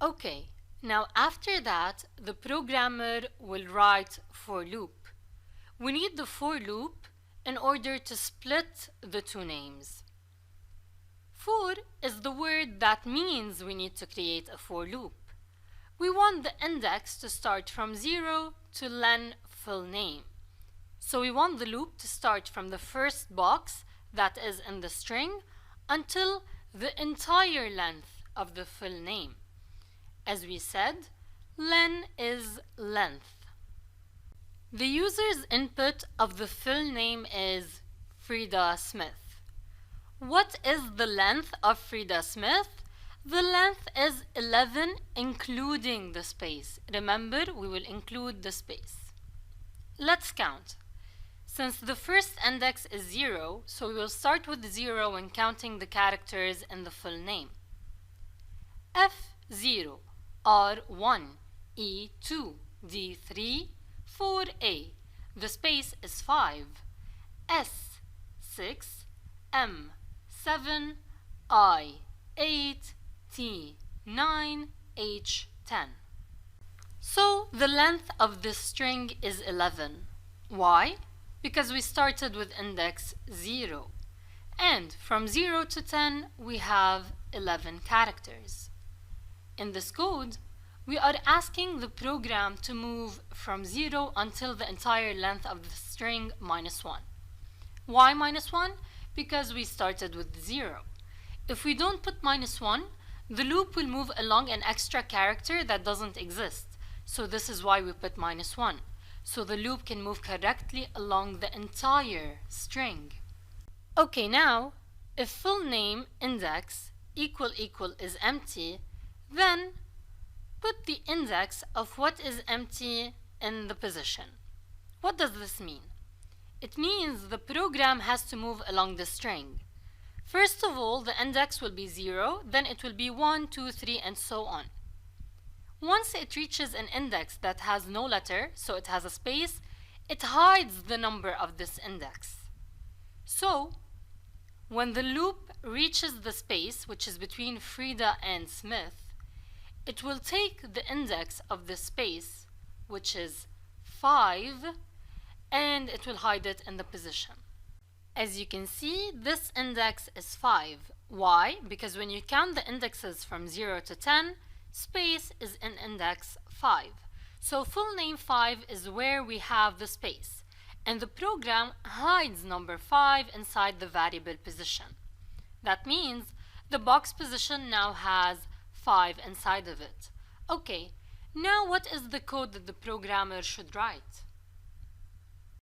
Okay, now after that, the programmer will write for loop. We need the for loop in order to split the two names. For is the word that means we need to create a for loop. We want the index to start from 0 to len full name. So we want the loop to start from the first box that is in the string until the entire length of the full name. As we said, len is length. The user's input of the full name is Frida Smith. What is the length of Frida Smith? The length is 11 including the space. Remember, we will include the space. Let's count. Since the first index is 0, so we will start with 0 when counting the characters in the full name. F0, R1, E2, D3, 4A. The space is 5. S6, M7, I8, T9, H10. So the length of this string is 11. Why? Because we started with index 0. And from 0 to 10, we have 11 characters. In this code, we are asking the program to move from 0 until the entire length of the string -1. Why -1? Because we started with 0. If we don't put -1, the loop will move along an extra character that doesn't exist. So this is why we put -1. So the loop can move correctly along the entire string. Okay, now, if full name index equal is empty, then put the index of what is empty in the position. What does this mean? It means the program has to move along the string. First of all, the index will be 0, then it will be 1, 2, 3, and so on. Once it reaches an index that has no letter, so it has a space, it hides the number of this index. So, when the loop reaches the space, which is between Frida and Smith, it will take the index of the space, which is 5, and it will hide it in the position. As you can see, this index is 5. Why? Because when you count the indexes from 0 to 10, space is in index 5. So full name 5 is where we have the space, and the program hides number 5 inside the variable position. That means the box position now has 5 inside of it. Okay, now what is the code that the programmer should write?